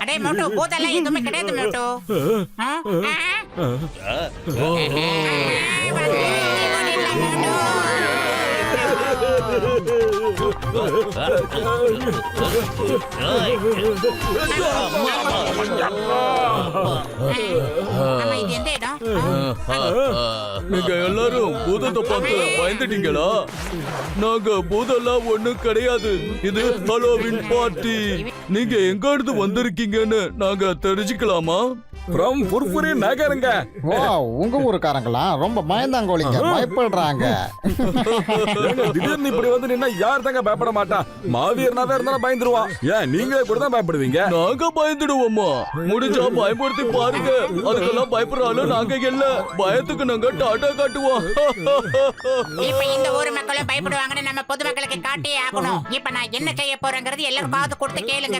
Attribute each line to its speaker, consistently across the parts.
Speaker 1: அடே மோட்டோ போதெல்லாம் எதுவுமே கிடையாது மோட்டோ.
Speaker 2: நீங்க எல்லாரும் பூதத்தை பார்த்து பயந்துட்டீங்களா? நாங்க பூதெல்லாம் ஒண்ணும் கிடையாது. இது ஹாலோவீன் பார்ட்டி. நீங்க எங்க இருந்து வந்திருக்கீங்கன்னு நாங்க தெரிஞ்சுக்கலாமா?
Speaker 3: from புர்புரி நகருங்க.
Speaker 4: உங்க ஊருக்காரங்களா ரொம்ப பயந்தாங்கோலிங்க, பயப்படுறாங்க.
Speaker 3: திடீர்னு இப்படி வந்து நின்னா யார் தாங்க பயப்பட மாட்டா? மாவீரனாவே இருந்தாலும் பயந்துருவான். ஏன் நீங்க கூட தான் பயப்படுவீங்க?
Speaker 2: நாங்க பயந்துடுவோமா? முடிஞ்சா பயன்படுத்தி பாருங்க. அதுக்கெல்லாம் பயப்படுறாலும் நாங்க இல்ல. பயத்துக்கு நாங்க டாடா காட்டுவோம்.
Speaker 1: இப்ப இந்த ஊர் மக்களும் பயப்படுவாங்கன்னு நம்ம பொதுமக்களுக்கு காட்டியே ஆகணும். இப்ப நான் என்ன செய்ய போறேங்கிறது எல்லாரும் காது கொடுத்து கேளுங்க.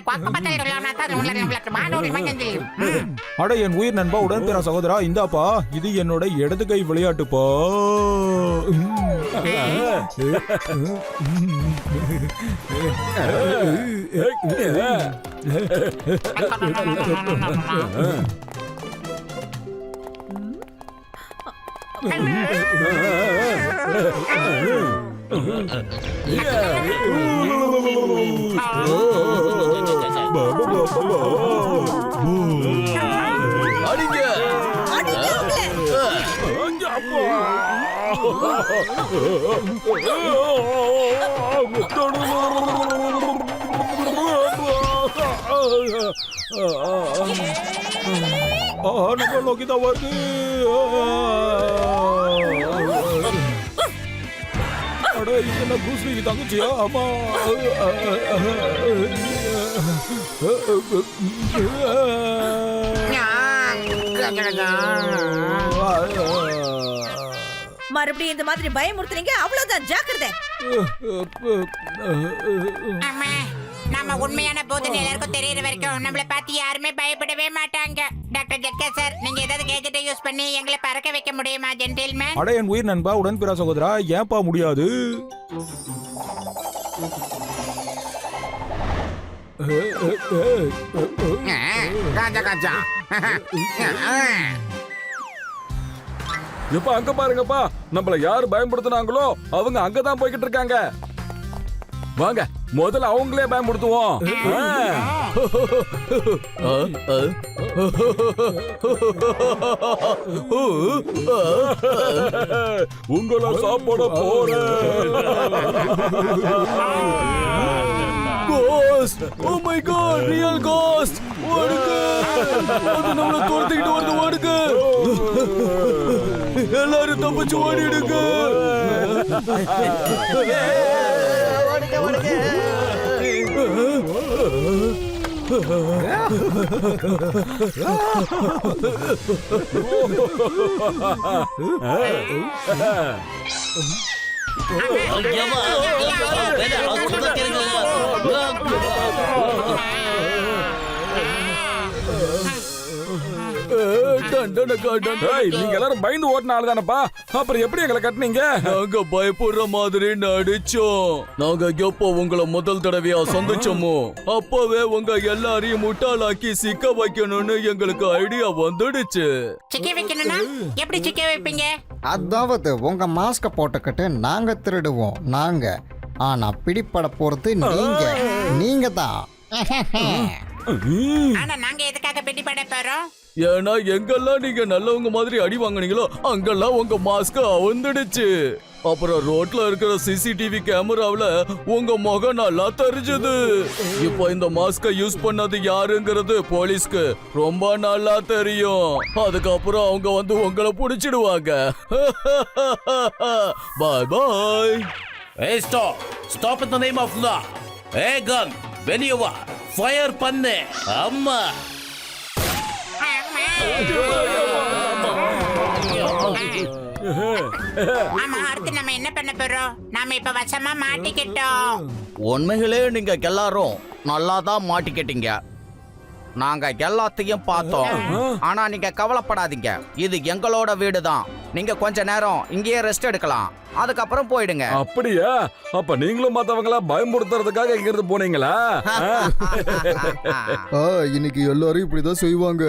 Speaker 5: அட என் உயிர் நண்பா, உடன்பிற சகோதரா, இந்தாப்பா, இது என்னோட இடது கை விளையாட்டுப்பா. தங்கச்சியா? ஆமா.
Speaker 6: மறுபடியும் இந்த மாதிரி பயமுறுத்துறீங்க, அவ்வளவுதான், ஜாக்கிரதை.
Speaker 1: நம்ம உண்மையான போதனை எல்லாருக்கும் தெரியற வரைக்கும் நம்மள பார்த்து யாருமே பயப்படவே மாட்டாங்க. டாக்டர் ஜக்கா சார், நீங்க ஏதாவது கேஜெட்டை யூஸ் பண்ணி எங்களை பறக்க வைக்க முடியுமா ஜென்டில்மேன்?
Speaker 5: அட என் உயிர் நண்பா, உடன்பிற சகோதரா, ஏன்பா முடியாது?
Speaker 3: இப்ப அங்க பாருங்கப்பா, நம்மள யாரு பயன்படுத்தினாங்களோ அவங்க அங்கதான் போய்கிட்டு இருக்காங்க. வாங்க முதல்ல அவங்களே பயன்படுத்துவோம். உங்களை சாப்பிட போறேன்.
Speaker 2: Ghost! Oh my God! Real ghost! ஓடுங்க! அது நம்மள துரத்திக்கிட்டு வருது, ஓடுங்க! எல்லாரும் தப்பிச்சு ஓடிடுங்க!
Speaker 4: ஓடுங்க, ஓடுங்க!
Speaker 3: நீங்க எல்லாரும் பயந்து ஓட்டின ஆளு தானப்பா, அப்புறம் எப்படி எங்களை கட்டினீங்க?
Speaker 2: நாங்க பயப்படுற மாதிரி நடிச்சோம். நாங்க எப்போ உங்களை முதல் தடவையா சந்திச்சோமோ அப்பவே உங்க எல்லாரையும் முட்டாளாக்கி சிக்க வைக்கணும்னு எங்களுக்கு ஐடியா வந்துடுச்சு.
Speaker 1: சிக்க வைக்கணும்னா எப்படி சிக்க வைப்பீங்க?
Speaker 4: அதாவது உங்க மாஸ்க போட்டுக்கிட்டு நாங்க திருடுவோம் நாங்க, ஆனா பிடிப்பட போறது நீங்க தான்.
Speaker 1: ஆனா நாங்க எதுக்காக பிடிபட போறோம்?
Speaker 2: ஏன்னா எங்கெல்லாம் நீங்க நல்லவங்க மாதிரி அடி வாங்குனீங்களோ அங்கெல்லாம் உங்க மாஸ்க் அவுந்துடுச்சு. அப்புறம் ரோட்ல இருக்கிற சிசிடிவி கேமராவுல உங்க முகம் நல்லா தெரிஞ்சது. இப்போ இந்த மாஸ்க யூஸ் பண்ணது யாருங்கிறது போலீஸ்க்கு ரொம்ப நல்லா தெரியும். அதுக்கப்புறம் அவங்க வந்து உங்களை புடிச்சிடுவாங்க. பாய் பாய்.
Speaker 7: Hey, stop! Stop in the name of law! Hey, gun! வெளியே வா! Fire பண்ணு! அம்மா!
Speaker 1: ஆமா, அடுத்து நம்ம என்ன பண்ண போறோம்? நாம இப்ப வசமா மாட்டிக்கிட்டோம்.
Speaker 8: உண்மைகளே நீங்க எல்லாரும் நல்லா தான் மாட்டிக்கிட்டீங்க. நாங்க எல்லாத்தையும் பார்த்தோம். ஆனா நீங்க கவலைப்படாதீங்க, இது எங்களோட வீடு தான். நீங்க கொஞ்ச நேரம் இங்கேயே ரெஸ்ட் எடுக்கலாம், அதுக்கப்புறம் போயிடுங்க.
Speaker 3: அப்படியா? அப்ப நீங்களும் மத்தவங்கள பயமுறுத்துறதுக்காக இங்க இருந்து போனீங்களா?
Speaker 4: இன்னைக்கு எல்லாரும் இப்படிதான் செய்வாங்க.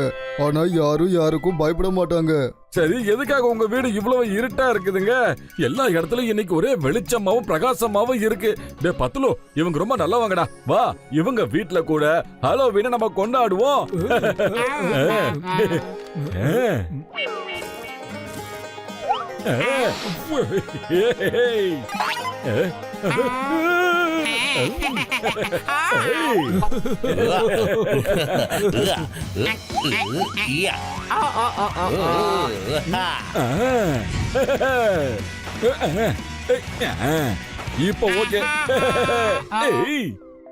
Speaker 4: ஆனா யாரும் யாருக்கும் பயப்பட மாட்டாங்க.
Speaker 3: சரி, எதுக்காக உங்க வீடு இவ்வளவு இருட்டா இருக்குதுங்க? எல்லா இடத்துலயும் இன்னைக்கு ஒரே வெளிச்சமாவும் பிரகாசமாவும் இருக்கு. டே பத்துலு, இவங்க ரொம்ப நல்லவங்கடா. வா, இவங்க வீட்ல கூட ஹாலோவீனை நம்ம கொண்டாடுவோம். இப்போ ஓகே.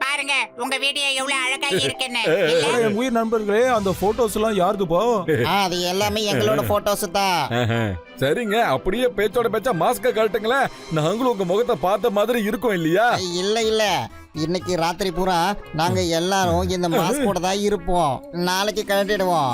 Speaker 1: பாருங்க உங்க வீடியோ எவ்வளவு அழகா இருக்குன்னு.
Speaker 5: அட, என் உயிர் நண்பர்களே, அந்த போட்டோஸ் எல்லாம் யாருதுப்பா?
Speaker 4: அது எல்லாமே எங்களோட போட்டோஸ் தான்.
Speaker 3: சரிங்க, அப்படியே பேச்சோட பேச்சா மாஸ்க கழட்டுங்களேன். நாங்களும் உங்க முகத்தை பார்த்த மாதிரி இருக்கும் இல்லையா?
Speaker 4: இல்ல இன்னைக்கு ராத்திரி பூரா நாங்க எல்லாரும் இந்த மாஸ்கோட தான் இருப்போம். நாளைக்கு கழட்டிடுவோம்.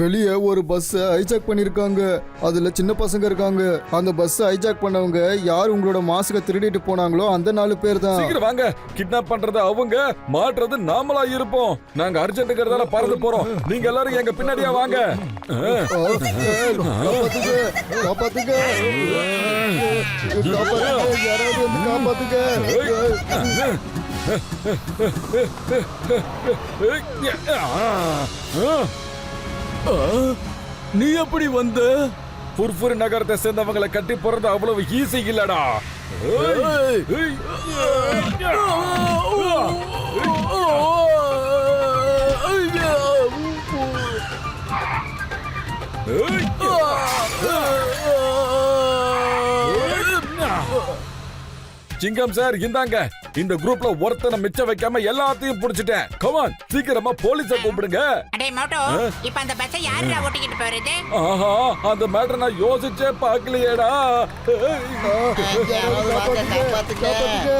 Speaker 4: வெளியே ஒரு பஸ் ஹைஜாக் பண்ணிருக்காங்க. அதுல சின்ன பசங்க இருக்காங்க. அந்த பஸ் ஹைஜாக் பண்ணவங்க யார் உங்களோட மாஸ்க திருடிட்டு போனாங்களோ அந்த 4 பேர் தான்.
Speaker 3: சீக்கிரம் வாங்க, கிட்னாப் பண்றது அவங்க, மாட்டுறது நாமளா இருப்போம். நாங்க அர்ஜென்ட்ங்கிறதால பறந்து போறோம். நீங்க எல்லாரும் எங்க பின்னாடியா வாங்க.
Speaker 4: காப்பாத்துங்க, யாராவது வந்து காப்பாத்துங்க.
Speaker 2: நீ எப்படி வந்த?
Speaker 3: புர்புர் நகரத்தை சேர்ந்தவங்களை கட்டி போறது அவ்வளவு ஈஸி இல்லடா. சிங்கம் சார், இந்தாங்க. இந்த குரூப்ல ஒருத்தனை மிச்சம் வைக்காம எல்லாத்தையும் புடிச்சிட்டேன். கமான், சீக்கிரமா போலீஸ கூப்பிடுங்க.
Speaker 1: அடே மோட்டோ, இப்ப அந்த பஸ்ஸை யாருடா ஓட்டிக்கிட்டு போறது?
Speaker 3: ஆஹா, அந்த மேட்டர் நான் யோசிச்சே பார்க்கலையேடா.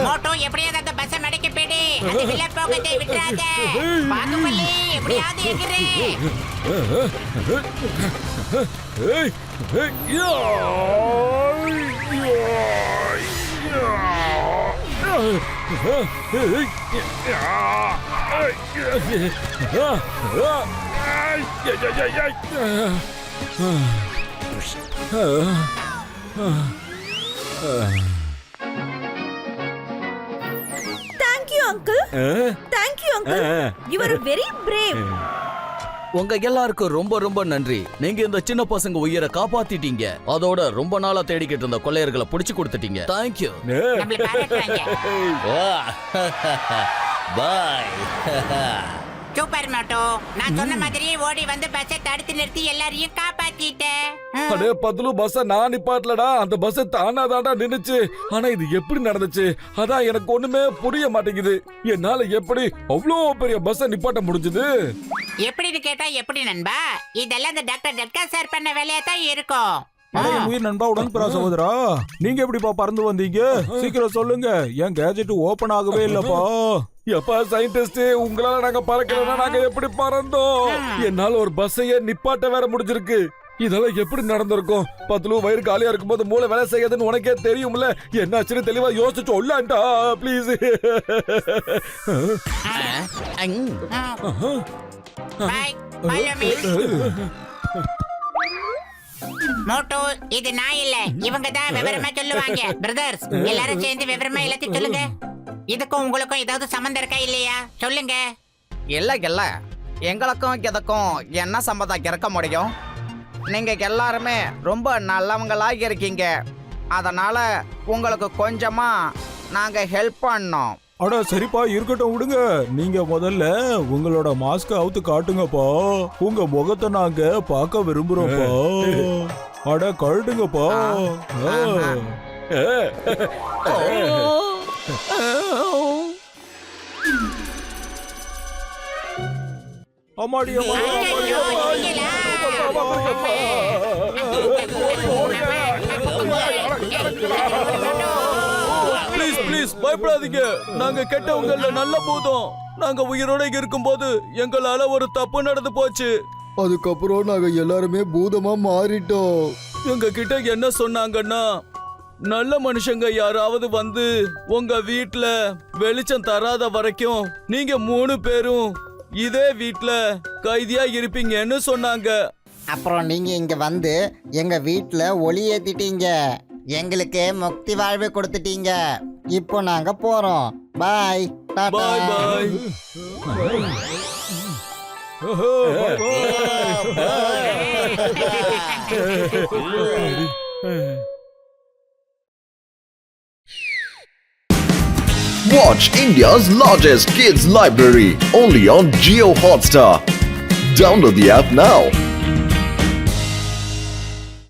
Speaker 1: மோட்டோ, எப்படியாவது அந்த பஸ்ஸை மடக்கி போடு. அது வில்ல போகத்தை விட்டுறாத. பாகுபலி, எப்படியாவது எகிறே.
Speaker 6: Thank you uncle. Thank you uncle. You are very brave.
Speaker 8: உங்க எல்லாருக்கும் ரொம்ப ரொம்ப நன்றி. நீங்க இந்த சின்ன பசங்க உயிரை காப்பாத்திட்டீங்க. அதோட ரொம்ப நாளா தேடிக்கிட்டு இருந்த கொள்ளையர்களை புடிச்சு கொடுத்துட்டீங்க. தேங்க்யூ.
Speaker 1: நம்மள பாராட்டுறாங்க.
Speaker 7: பாய்.
Speaker 1: சூப்பர் மோட்டோ, நான் சொன்ன மாதிரியே ஓடி வந்து பஸ்ஸை தடுத்து நிறுத்தி எல்லாரையும் காப்பாத்திட்டேன்.
Speaker 3: அடே பத்லு, பஸ்ஸ நான் நிப்பாட்டலடா, அந்த பஸ் தானாதான்டா நின்னுச்சு. ஆனா இது எப்படி நடந்துச்சு அதான் எனக்கு ஒண்ணுமே புரிய மாட்டேங்குது. என்னால எப்படி அவ்வளோ பெரிய பஸ்ஸ நிப்பாட்ட முடிஞ்சது?
Speaker 1: எப்படின்னு கேட்டா எப்படி நண்பா, இதெல்லாம் இந்த டாக்டர் ஜட்கா சார் பண்ண வேலையா தான் இருக்கும்.
Speaker 5: அட, என் உயிர் நண்பா உடன்பிறா சகோதரா, நீங்க எப்படிப்பா பறந்து வந்தீங்க? சீக்கிரம் சொல்லுங்க, என் கேஜெட் ஓபன் ஆகவே இல்லப்பா.
Speaker 3: எப்பா சயின்டிஸ்ட், உங்களால நாங்க பறக்கலன்னா நாங்க எப்படி பறந்தோம்? என்னால ஒரு பஸ்ஸையே நிப்பாட்ட வேற முடிஞ்சிருக்கு. இதெல்லாம் எப்படி நடந்திருக்கும்? பத்லு, வயிறு காலியா இருக்கும்போது மூளை வேலை செய்யாதுன்னு உனக்கே தெரியும்ல. என்னாச்சுன்னு தெளிவா யோசிச்சு சொல்லண்டா please.
Speaker 1: Bye. Follow me. Motto, இது நான் இல்ல, இவங்க தான் விவரமா சொல்லுவாங்க. பிரதர்ஸ், எல்லாரும் சேர்ந்து விவரமா எல்லாத்தையும் சொல்லுங்க. இதுக்கும் உங்களுக்கும் ஏதாவது சம்பந்தம் இருக்கா இல்லையா சொல்லுங்க.
Speaker 8: இல்ல இல்ல, எங்களுக்கும் இதுக்கும் என்ன சம்பந்தம் இருக்க முடியும்? நீங்க எல்லாருமே ரொம்ப நல்லவங்களா இருக்கீங்க. அதனால உங்களுக்கு கொஞ்சமா நாங்க ஹெல்ப் பண்ணோம்.
Speaker 5: அட சரிப்பா, இருக்கட்டும், விடுங்க. நீங்க முதல்ல உங்களோட மாஸ்க அவுத்து காட்டுங்கப்பா. உங்க முகத்தை நாங்க பார்க்க விரும்புறோம்ப்பா. அட கழட்டுங்கப்பா. அம்மாடி அம்மாடி
Speaker 1: ஐயோ,
Speaker 5: அம்மாடி
Speaker 1: நீங்களா?
Speaker 5: அம்மாடி.
Speaker 2: ப்ளீஸ் ப்ளீஸ் பயப்படாதீங்க. நாங்க கெட்டவங்க இல்ல, நல்ல பூதம். நாங்க உயிரோட இருக்கும்போது எங்களால ஒரு தப்பு நடந்து போச்சு.
Speaker 4: அதுக்கப்புறம் நாங்க எல்லாருமே பூதமா மாறிட்டோம்.
Speaker 2: எங்க கிட்ட என்ன சொன்னாங்கன்னா, நல்ல மனுஷங்க யாராவது வந்து உங்க வீட்ல வெளிச்சம் தராத வரைக்கும் நீங்க 3 பேரும் இதே வீட்ல கைதியா இருப்பீங்கன்னு சொன்னாங்க.
Speaker 4: அப்புறம் நீங்க இங்க வந்து எங்க வீட்ல ஒளி ஏத்திட்டீங்க, எங்களுக்கு முக்தி வாழ்வு கொடுத்துட்டீங்க. இப்போ நாங்க போறோம். பாய்.
Speaker 2: பாய் பாய்.
Speaker 9: Watch India's largest kids library only on Jio Hotstar. Download the app now.